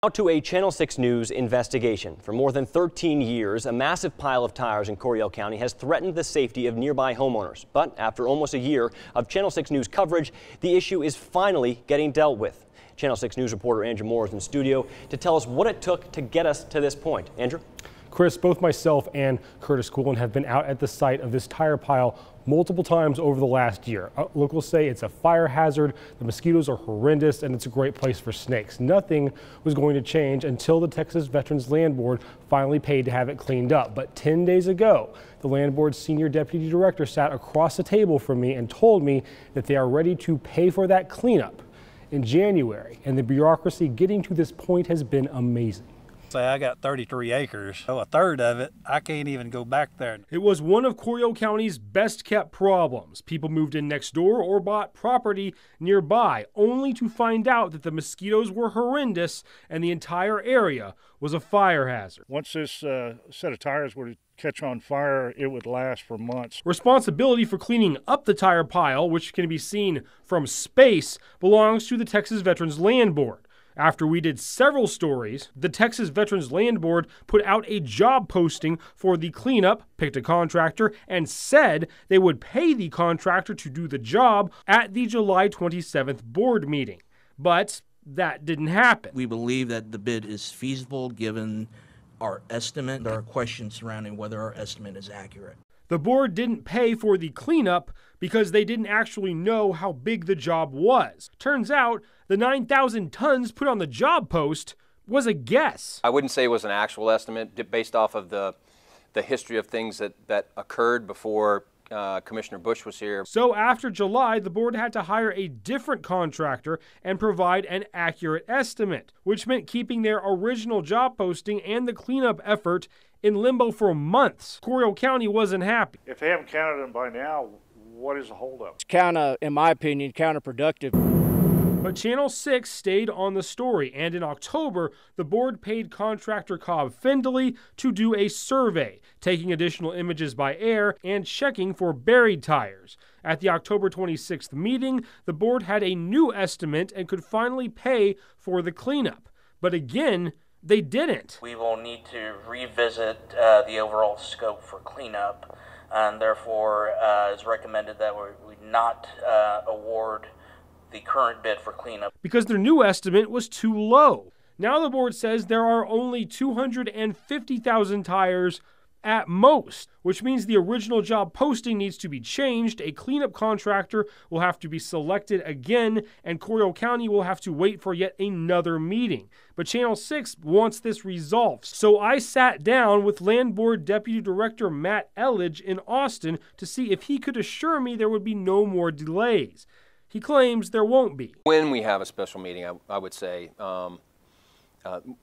Now to a Channel 6 News investigation. For more than 13 years, a massive pile of tires in Coryell County has threatened the safety of nearby homeowners. But after almost a year of Channel 6 News coverage, the issue is finally getting dealt with. Channel 6 News reporter Andrew Moore is in studio to tell us what it took to get us to this point. Andrew? Chris, both myself and Curtis Coolin have been out at the site of this tire pile multiple times over the last year. Locals say it's a fire hazard, the mosquitoes are horrendous, and it's a great place for snakes. Nothing was going to change until the Texas Veterans Land Board finally paid to have it cleaned up. But 10 days ago, the Land Board's senior deputy director sat across the table from me and told me that they are ready to pay for that cleanup in January. And the bureaucracy getting to this point has been amazing. Say I got 33 acres, so a third of it, I can't even go back there. It was one of Coryell County's best kept problems. People moved in next door or bought property nearby, only to find out that the mosquitoes were horrendous and the entire area was a fire hazard. Once this set of tires were to catch on fire, it would last for months. Responsibility for cleaning up the tire pile, which can be seen from space, belongs to the Texas Veterans Land Board. After we did several stories, the Texas Veterans Land Board put out a job posting for the cleanup, picked a contractor, and said they would pay the contractor to do the job at the July 27th board meeting. But that didn't happen. We believe that the bid is feasible given our estimate. There are questions surrounding whether our estimate is accurate. The board didn't pay for the cleanup because they didn't actually know how big the job was. Turns out the 9,000 tons put on the job post was a guess. I wouldn't say it was an actual estimate based off of the history of things that occurred before Commissioner Bush was here. So after July, the board had to hire a different contractor and provide an accurate estimate, which meant keeping their original job posting and the cleanup effort in limbo for months. Coryell County wasn't happy. If they haven't counted them by now, what is the holdup? It's in my opinion, counterproductive. But Channel 6 stayed on the story, and in October, the board paid contractor Cobb Findley to do a survey, taking additional images by air and checking for buried tires. At the October 26th meeting, the board had a new estimate and could finally pay for the cleanup. But again, they didn't. We will need to revisit the overall scope for cleanup, and therefore it's recommended that we not award the current bid for cleanup because their new estimate was too low. Now the board says there are only 250,000 tires at most, which means the original job posting needs to be changed, a cleanup contractor will have to be selected again, and Coryell County will have to wait for yet another meeting. But Channel 6 wants this resolved. So I sat down with Land Board Deputy Director Matt Elledge in Austin to see if he could assure me there would be no more delays. He claims there won't be. When we have a special meeting, I would say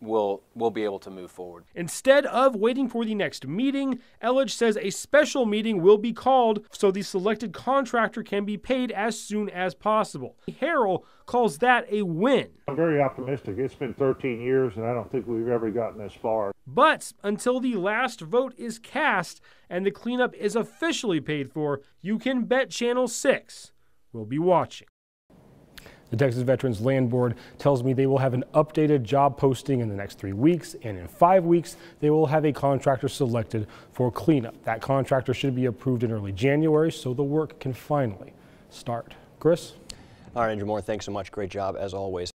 we'll be able to move forward. Instead of waiting for the next meeting, Elledge says a special meeting will be called so the selected contractor can be paid as soon as possible. Harrell calls that a win. I'm very optimistic. It's been 13 years and I don't think we've ever gotten this far. But until the last vote is cast and the cleanup is officially paid for, you can bet Channel 6 will be watching. The Texas Veterans Land Board tells me they will have an updated job posting in the next 3 weeks, and in 5 weeks, they will have a contractor selected for cleanup. That contractor should be approved in early January, so the work can finally start. Chris? All right, Andrew Moore, thanks so much. Great job as always.